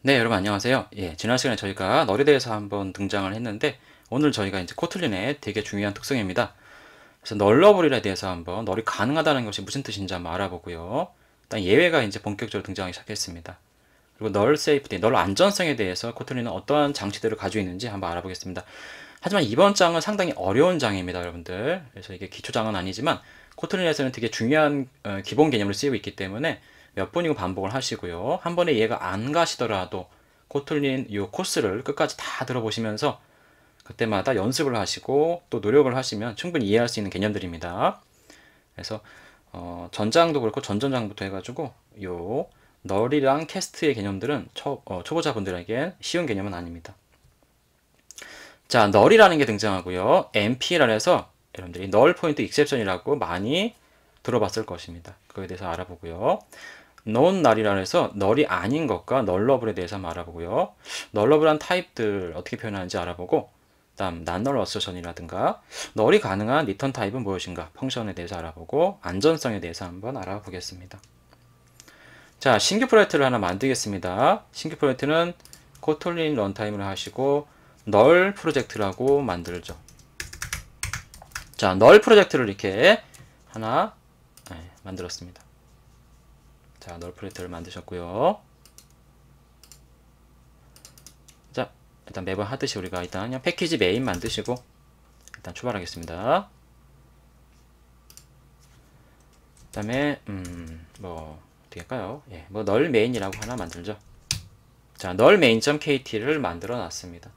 네, 여러분 안녕하세요. 예, 지난 시간에 저희가 널에 대해서 한번 등장을 했는데 오늘 저희가 이제 코틀린의 되게 중요한 특성입니다. 그래서 널러블에 대해서 한번 널이 가능하다는 것이 무슨 뜻인지 한번 알아보고요. 일단 예외가 이제 본격적으로 등장하기 시작했습니다. 그리고 널 세이프티, 널 안전성에 대해서 코틀린은 어떠한 장치들을 가지고 있는지 한번 알아보겠습니다. 하지만 이번 장은 상당히 어려운 장입니다, 여러분들. 그래서 이게 기초장은 아니지만 코틀린에서는 되게 중요한 기본 개념을 쓰이고 있기 때문에 몇 번이고 반복을 하시고요. 한 번에 이해가 안 가시더라도 코틀린 이 코스를 끝까지 다 들어보시면서 그때마다 연습을 하시고 또 노력을 하시면 충분히 이해할 수 있는 개념들입니다. 그래서 전장도 그렇고 전전장부터 해가지고 요 널이랑 캐스트의 개념들은 초보자분들에겐 쉬운 개념은 아닙니다. 자, 널이라는 게 등장하고요. NP라고 해서 여러분들이 널 포인트 익셉션이라고 많이 들어봤을 것입니다. 그거에 대해서 알아보고요. non null이라고 해서 널이 아닌 것과 널러블에 대해서 한번 알아보고요. 널러블한 타입들 어떻게 표현하는지 알아보고 다음 non-null assertion이라든가 널이 가능한 리턴 타입은 무엇인가 펑션에 대해서 알아보고 안전성에 대해서 한번 알아보겠습니다. 자, 신규 프로젝트를 하나 만들겠습니다. 신규 프로젝트는 코틀린 런타임을 하시고 널 프로젝트라고 만들죠. 자, 널 프로젝트를 이렇게 하나 만들었습니다. 자, 널 프로젝트를 만드셨고요. 자, 일단 매번 하듯이 우리가 일단 그냥 패키지 메인 만드시고 일단 출발하겠습니다. 그 다음에 뭐 어떻게 할까요? 예, 뭐 널 메인이라고 하나 만들죠. 자, 널 main.kt를 만들어 놨습니다.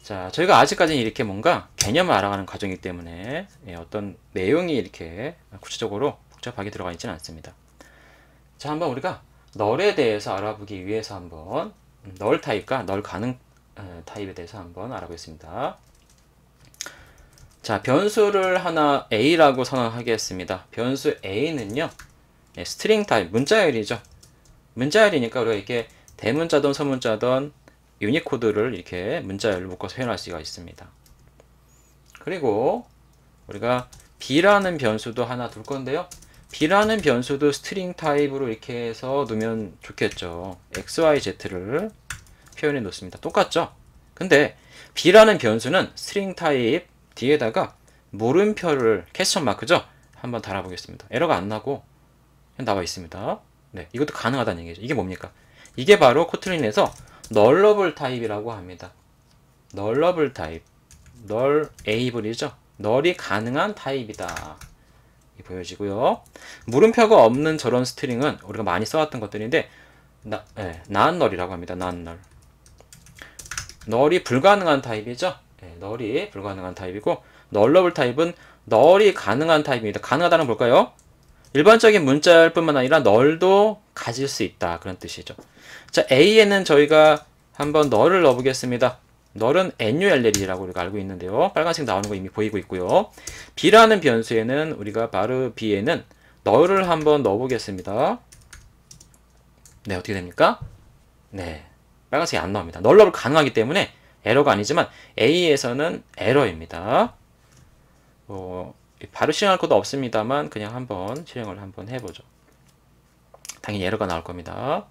자, 저희가 아직까지는 이렇게 뭔가 개념을 알아가는 과정이기 때문에 어떤 내용이 이렇게 구체적으로 복잡하게 들어가 있지는 않습니다. 자, 한번 우리가 널에 대해서 알아보기 위해서 한번 널 타입과 널 가능 타입에 대해서 한번 알아보겠습니다. 자, 변수를 하나 A라고 선언하겠습니다. 변수 A는요, 스트링 타입, 문자열이죠. 문자열이니까 우리가 이렇게 대문자든 서문자든 유니코드를 이렇게 문자열로 묶어서 표현할 수가 있습니다. 그리고 우리가 B라는 변수도 하나 둘 건데요. B라는 변수도 스트링 타입으로 이렇게 해서 놓으면 좋겠죠. XYZ를 표현해 놓습니다. 똑같죠? 근데 B라는 변수는 스트링 타입 뒤에다가 물음표를 퀘스천 마크죠? 한번 달아보겠습니다. 에러가 안 나고 그냥 나와 있습니다. 네, 이것도 가능하다는 얘기죠. 이게 뭡니까? 이게 바로 코틀린에서 널러블 타입이라고 합니다. 널러블 타입, 널 에이블이죠. 널이 가능한 타입이다. 보여지고요. 물음표가 없는 저런 스트링은 우리가 많이 써왔던 것들인데 non-null이라고 합니다. non-null. 널이 불가능한 타입이죠. 널이 불가능한 타입이고 널러블 타입은 널이 가능한 타입입니다. 가능하다는 볼까요? 일반적인 문자일 뿐만 아니라 널도 가질 수 있다. 그런 뜻이죠. 자, A에는 저희가 한번 널을 넣어보겠습니다. 널은 NULL이라고 우리가 알고 있는데요. 빨간색 나오는 거 이미 보이고 있고요. B라는 변수에는 우리가 바로 B에는 널을 한번 넣어보겠습니다. 네, 어떻게 됩니까? 네, 빨간색이 안 나옵니다. 널러블 가능하기 때문에 에러가 아니지만 A에서는 에러입니다. 바로 실행할 것도 없습니다만 그냥 한번 실행을 한번 해보죠. 당연히 에러가 나올 겁니다.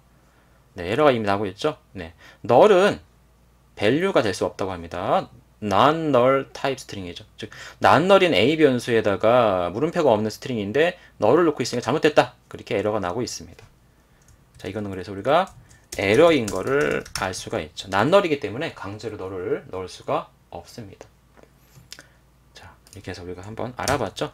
네, 에러가 이미 나고 있죠. 네, 널은 밸류가 될 수 없다고 합니다. non-null type 스트링이죠. 즉, non-null인 A 변수에다가 물음표가 없는 스트링인데 nul을 놓고 있으니까 잘못됐다. 그렇게 에러가 나고 있습니다. 자, 이거는 그래서 우리가 에러인 거를 알 수가 있죠. non-null이기 때문에 강제로 nul을 넣을 수가 없습니다. 자, 이렇게 해서 우리가 한번 알아봤죠.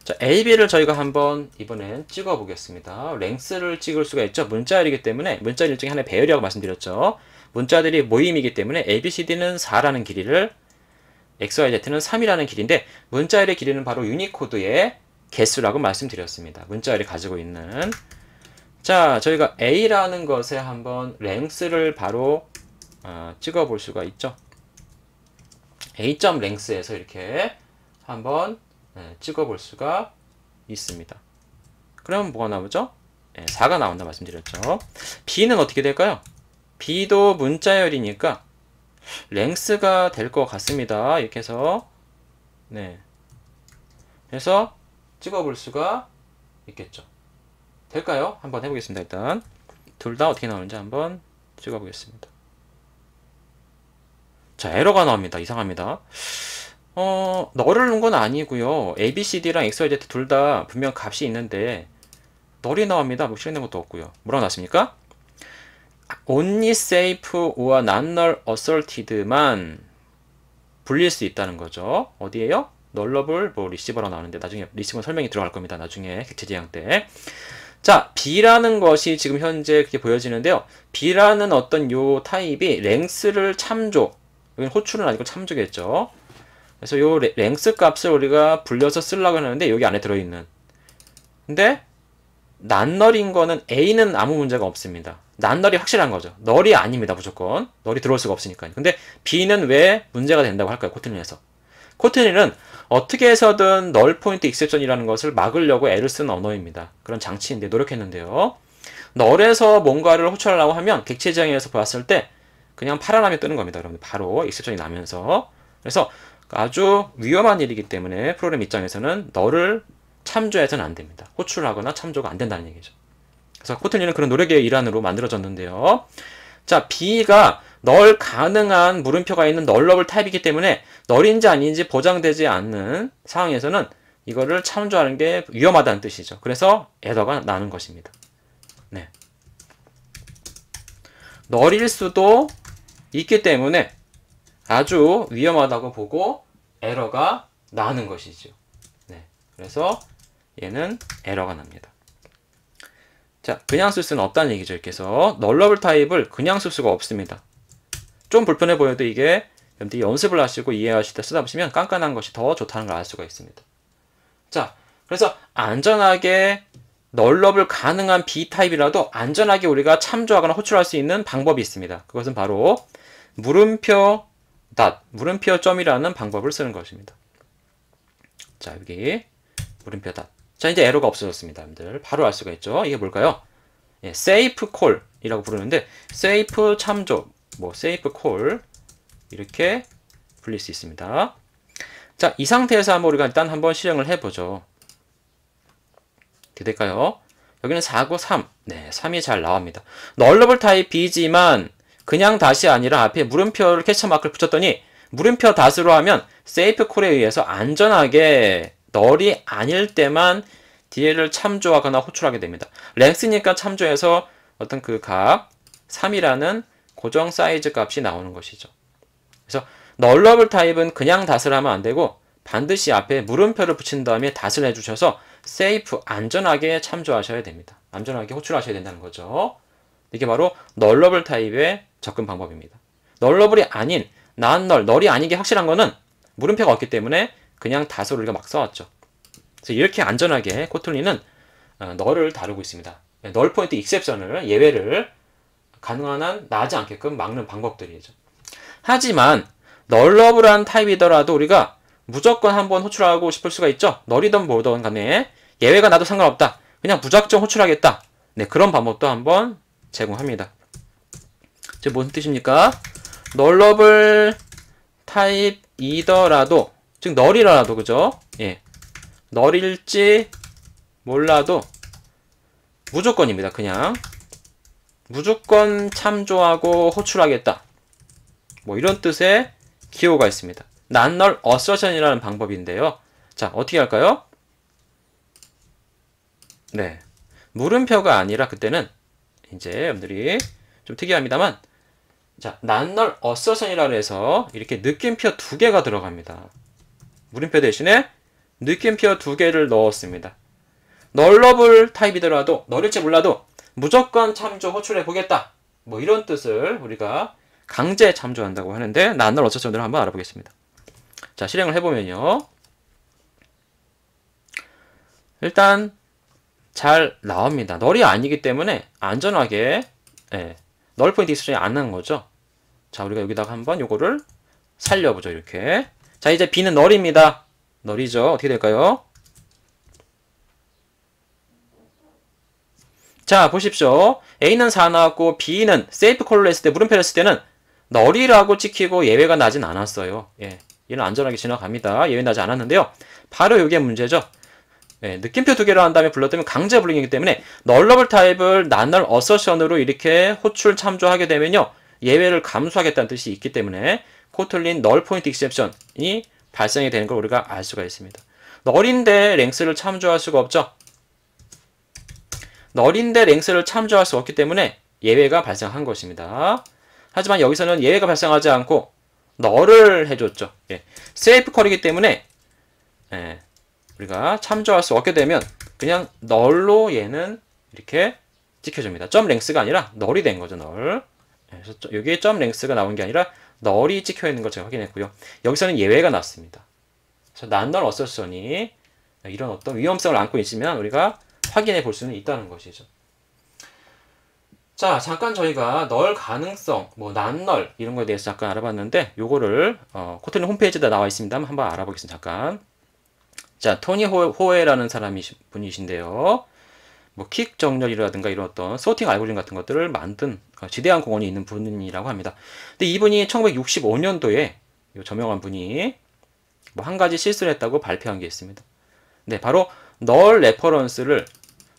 자, AB를 저희가 한번 이번엔 찍어 보겠습니다. 랭스를 찍을 수가 있죠. 문자열이기 때문에 문자열 일종의 하나의 배열이라고 말씀드렸죠. 문자들이 모임이기 때문에 ABCD는 4라는 길이를 XYZ는 3이라는 길인데 문자열의 길이는 바로 유니코드의 개수라고 말씀드렸습니다. 문자열이 가지고 있는 자, 저희가 A라는 것에 한번 랭스를 바로 찍어 볼 수가 있죠. A.랭스에서 이렇게 한번 찍어 볼 수가 있습니다. 그러면 뭐가 나오죠? 4가 나온다 말씀드렸죠. B는 어떻게 될까요? B도 문자열이니까 랭스가 될 것 같습니다. 이렇게 해서 네, 해서 찍어볼 수가 있겠죠. 될까요? 한번 해보겠습니다. 일단 둘 다 어떻게 나오는지 한번 찍어보겠습니다. 자, 에러가 나옵니다. 이상합니다. 널을 넣은 건 아니고요. ABCD랑 XYZ 둘 다 분명 값이 있는데 널이 나옵니다. 뭐 실행된 것도 없고요. 뭐라고 나왔습니까? only safe or not null asserted만 불릴 수 있다는 거죠. 어디에요? 널러블 뭐 리시버라고 나오는데 나중에 리시버 설명이 들어갈 겁니다. 나중에 객체 지향 때. 자, B라는 것이 지금 현재 그렇게 보여지는데요. B라는 어떤 요 타입이 랭스를 참조, 여기는 호출은 아니고 참조겠죠. 그래서 요 랭스 값을 우리가 불려서 쓰려고 하는데 여기 안에 들어있는. 근데 난널인 거는 A는 아무 문제가 없습니다. 난널이 확실한 거죠. 널이 아닙니다. 무조건. 널이 들어올 수가 없으니까요. 근데 B는 왜 문제가 된다고 할까요? 코틀린에서. 코틀린은 어떻게 해서든 널 포인트 익셉션이라는 것을 막으려고 애를 쓴 언어입니다. 그런 장치인데 노력했는데요. 널에서 뭔가를 호출하려고 하면 객체 지향에서 봤을 때 그냥 파란함이 뜨는 겁니다. 여러분들 바로 익셉션이 나면서. 그래서 아주 위험한 일이기 때문에 프로그램 입장에서는 널을 참조해서는 안 됩니다. 호출하거나 참조가 안 된다는 얘기죠. 그래서 코틀린은 그런 노력의 일환으로 만들어졌는데요. 자, B가 널 가능한 물음표가 있는 널러블 타입이기 때문에 널인지 아닌지 보장되지 않는 상황에서는 이거를 참조하는 게 위험하다는 뜻이죠. 그래서 에러가 나는 것입니다. 네. 널일 수도 있기 때문에 아주 위험하다고 보고 에러가 나는 것이죠. 네. 그래서 얘는 에러가 납니다. 자, 그냥 쓸 수는 없다는 얘기죠. 이렇게 해서 널러블 타입을 그냥 쓸 수가 없습니다. 좀 불편해 보여도 이게 여러분들이 연습을 하시고 이해하실 때 쓰다 보시면 깐깐한 것이 더 좋다는 걸 알 수가 있습니다. 자, 그래서 안전하게 널러블 가능한 B타입이라도 안전하게 우리가 참조하거나 호출할 수 있는 방법이 있습니다. 그것은 바로 물음표 물음표 점이라는 방법을 쓰는 것입니다. 자, 여기 물음표 자, 이제 에러가 없어졌습니다. 여러분들 바로 알 수가 있죠. 이게 뭘까요? 예, safe call이라고 부르는데 safe 참조, 뭐 safe call 이렇게 불릴 수 있습니다. 자, 이 상태에서 한번 우리가 일단 한번 실행을 해보죠. 어떻게 될까요? 여기는 4고 3. 네, 3이 잘 나옵니다. 널러블 타입 B지만 그냥 닷이 아니라 앞에 물음표를 캡처 마크를 붙였더니 물음표 닷으로 하면 safe call에 의해서 안전하게 널이 아닐 때만 DL을 참조하거나 호출하게 됩니다. 랭스니까 참조해서 어떤 그 값 3이라는 고정 사이즈 값이 나오는 것이죠. 그래서 널러블 타입은 그냥 닷을 하면 안 되고 반드시 앞에 물음표를 붙인 다음에 닷을 해주셔서 세이프 안전하게 참조하셔야 됩니다. 안전하게 호출하셔야 된다는 거죠. 이게 바로 널러블 타입의 접근 방법입니다. 널러블이 아닌 난널, 널이 아닌 게 확실한 거는 물음표가 없기 때문에 그냥 닷으로 우리가 막 써왔죠. 그래서 이렇게 안전하게 코틀린은 널을 다루고 있습니다. 널 포인트 익셉션을 예외를 가능한 한 나지 않게끔 막는 방법들이죠. 하지만 널러블한 타입이더라도 우리가 무조건 한번 호출하고 싶을 수가 있죠. 널이든 뭐든 간에 예외가 나도 상관없다. 그냥 무작정 호출하겠다. 네, 그런 방법도 한번 제공합니다. 즉 무슨 뜻입니까? 널러블 타입이더라도, 즉 널이라도, 그죠? 예, 널일지 몰라도 무조건입니다. 그냥 무조건 참조하고 호출하겠다. 뭐 이런 뜻의 기호가 있습니다. non-null assertion이라는 방법인데요. 자, 어떻게 할까요? 네, 물음표가 아니라 그때는 이제 여러분들이 좀 특이합니다만, 자, non-null assertion이라고 해서 이렇게 느낌표 2개가 들어갑니다. 물음표 대신에 느낌표 2개를 넣었습니다. 널러블 타입이더라도, 널일지 몰라도 무조건 참조 호출해 보겠다. 뭐 이런 뜻을 우리가 강제 참조한다고 하는데 non-null assertion을 한번 알아보겠습니다. 자, 실행을 해보면요. 일단 잘 나옵니다. 널이 아니기 때문에 안전하게 널 포인트 익스프레션이 안 나는 거죠. 자, 우리가 여기다가 한번 요거를 살려보죠. 이렇게. 자, 이제 B는 널입니다. 널이죠. 어떻게 될까요? 자, 보십시오. A는 4 나왔고 B는 세이프 콜을 했을 때, 물음표를 했을 때는 널이라고 찍히고 예외가 나진 않았어요. 예, 얘는 안전하게 지나갑니다. 예외 나지 않았는데요. 바로 이게 문제죠. 예, 느낌표 두 개로 한 다음에 불렀다면 강제 불링이기 때문에 널러블 타입을 난널 어서션으로 이렇게 호출 참조하게 되면요. 예외를 감수하겠다는 뜻이 있기 때문에 코틀린 널 포인트 익셉션이 발생이 되는 걸 우리가 알 수가 있습니다. 널인데 랭스를 참조할 수가 없죠. 널인데 랭스를 참조할 수 없기 때문에 예외가 발생한 것입니다. 하지만 여기서는 예외가 발생하지 않고 널을 해줬죠. 예. 세이프 컬이기 때문에 예. 우리가 참조할 수 없게 되면 그냥 널로 얘는 이렇게 찍혀줍니다. 점 랭스가 아니라 널이 된 거죠. 널. 그래서 여기에 점 랭스가 나온 게 아니라 널이 찍혀 있는 걸 제가 확인했고요. 여기서는 예외가 났습니다. 그래서 난널 어서션이 이런 어떤 위험성을 안고 있으면 우리가 확인해 볼 수는 있다는 것이죠. 자, 잠깐 저희가 널 가능성, 뭐 난널 이런 거에 대해서 잠깐 알아봤는데 요거를 코틀린 홈페이지에 나와 있습니다. 한번 알아보겠습니다. 잠깐. 자, 토니 호에라는 분이신데요. 뭐 킥 정렬이라든가 이런 어떤 소팅 알고리즘 같은 것들을 만든 지대한 공헌이 있는 분이라고 합니다. 근데 이분이 1965년도에 저명한 분이 뭐 한 가지 실수를 했다고 발표한 게 있습니다. 네, 바로 널 레퍼런스를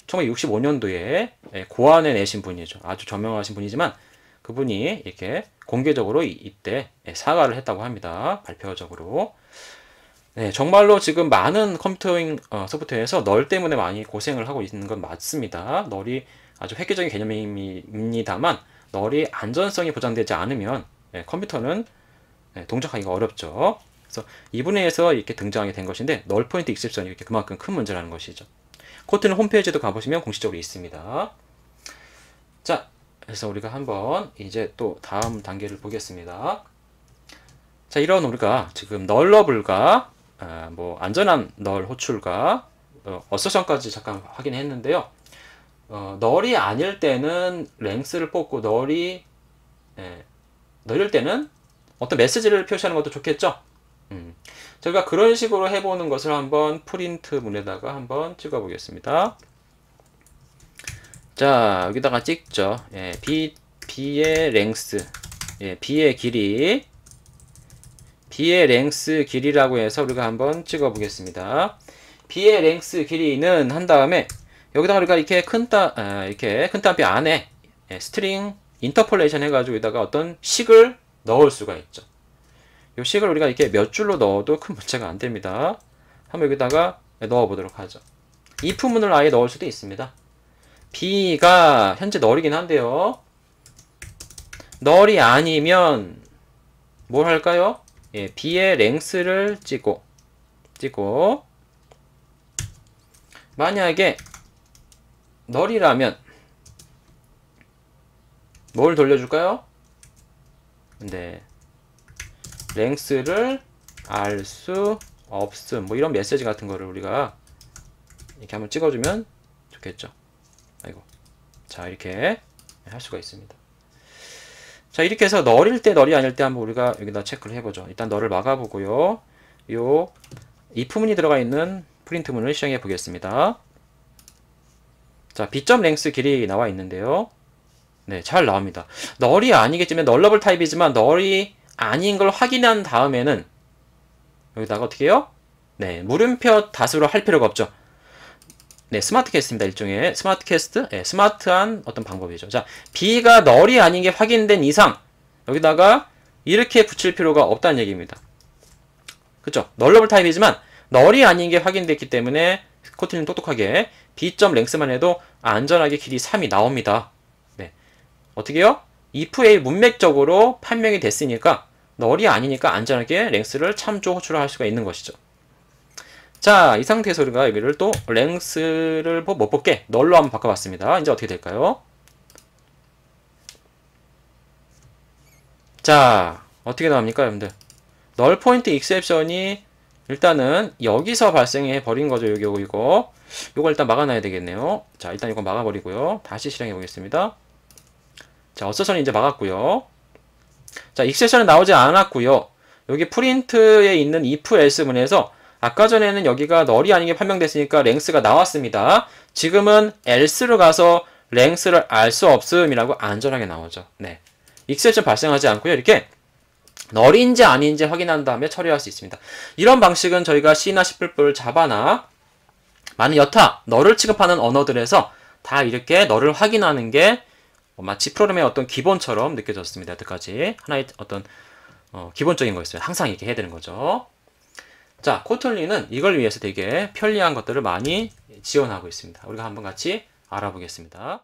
1965년도에 고안해 내신 분이죠. 아주 저명하신 분이지만 그분이 이렇게 공개적으로 이때 사과를 했다고 합니다. 발표적으로. 네, 정말로 지금 많은 컴퓨터잉 소프트웨어에서 널 때문에 많이 고생을 하고 있는 건 맞습니다. 널이 아주 획기적인 개념입니다만 널이 안전성이 보장되지 않으면 컴퓨터는 동작하기가 어렵죠. 그래서 이 분야에서 이렇게 등장하게 된 것인데 널 포인트 익셉션이 이렇게 그만큼 큰 문제라는 것이죠. 코틀린 홈페이지도 가보시면 공식적으로 있습니다. 자, 그래서 우리가 한번 이제 또 다음 단계를 보겠습니다. 자, 이런 우리가 지금 널러블과 뭐 안전한 널 호출과 어서션까지 잠깐 확인했는데요. 널이 아닐 때는 랭스를 뽑고 널일 때는 어떤 메시지를 표시하는 것도 좋겠죠. 저희가 그런 식으로 해보는 것을 한번 프린트 문에다가 한번 찍어 보겠습니다. 자, 여기다가 찍죠. 예, B의 랭스, 예, B의 길이, B의 랭스 길이라고 해서 우리가 한번 찍어 보겠습니다. B의 랭스 길이는 한 다음에 여기다가 우리가 이렇게 큰 따옴표 안에 스트링 인터폴레이션 해가지고 여기다가 어떤 식을 넣을 수가 있죠. 이 식을 우리가 이렇게 몇 줄로 넣어도 큰 문제가 안 됩니다. 한번 여기다가 넣어 보도록 하죠. if문을 아예 넣을 수도 있습니다. B가 현재 널이긴 한데요. 널이 아니면 뭘 할까요? 예, B의 랭스를 찍고 만약에 널이라면 뭘 돌려줄까요? 네, 랭스를 알 수 없음, 뭐 이런 메시지 같은 거를 우리가 이렇게 한번 찍어주면 좋겠죠. 아이고, 자, 이렇게 할 수가 있습니다. 자, 이렇게 해서 널일 때 널이 아닐 때 한번 우리가 여기다 체크를 해보죠. 일단 널을 막아보고요. 요 if문이 들어가 있는 프린트문을 시행해 보겠습니다. 자, b.랭스 길이 나와 있는데요. 네, 잘 나옵니다. 널이 아니겠지만 널러블 타입이지만 널이 아닌 걸 확인한 다음에는 여기다가 어떻게 해요? 네, 물음표 다수로 할 필요가 없죠. 네, 스마트 캐스트입니다. 일종의 스마트 캐스트, 네, 스마트한 어떤 방법이죠. 자, B가 널이 아닌 게 확인된 이상 여기다가 이렇게 붙일 필요가 없다는 얘기입니다. 그쵸? 널러블 타입이지만 널이 아닌 게 확인됐기 때문에 코틀린 똑똑하게 B.랭스만 해도 안전하게 길이 3이 나옵니다. 네, 어떻게 해요? if에 문맥적으로 판명이 됐으니까 널이 아니니까 안전하게 랭스를 참조 호출을 할 수가 있는 것이죠. 자, 이 상태에서 우리가 여기를 또 랭스를 못 뽑게 널로 한번 바꿔봤습니다. 이제 어떻게 될까요? 자, 어떻게 나옵니까, 여러분들? 널 포인트 익셉션이 일단은 여기서 발생해 버린 거죠. 이거 일단 막아놔야 되겠네요. 자, 일단 이거 막아버리고요. 다시 실행해 보겠습니다. 자, 어서션이 이제 막았고요. 자, 익셉션은 나오지 않았고요. 여기 프린트에 있는 if else 문에서 아까 전에는 여기가 널이 아닌 게 판명됐으니까 랭스가 나왔습니다. 지금은 else로 가서 랭스를 알 수 없음이라고 안전하게 나오죠. 네, 익셉션 발생하지 않고요. 이렇게 널인지 아닌지 확인한 다음에 처리할 수 있습니다. 이런 방식은 저희가 C나 C++, 자바나 많은 여타 널을 취급하는 언어들에서 다 이렇게 널을 확인하는 게 마치 프로그램의 어떤 기본처럼 느껴졌습니다. 여태까지 하나의 어떤 기본적인 거였어요. 항상 이렇게 해야 되는 거죠. 자, 코틀린은 이걸 위해서 되게 편리한 것들을 많이 지원하고 있습니다. 우리가 한번 같이 알아보겠습니다.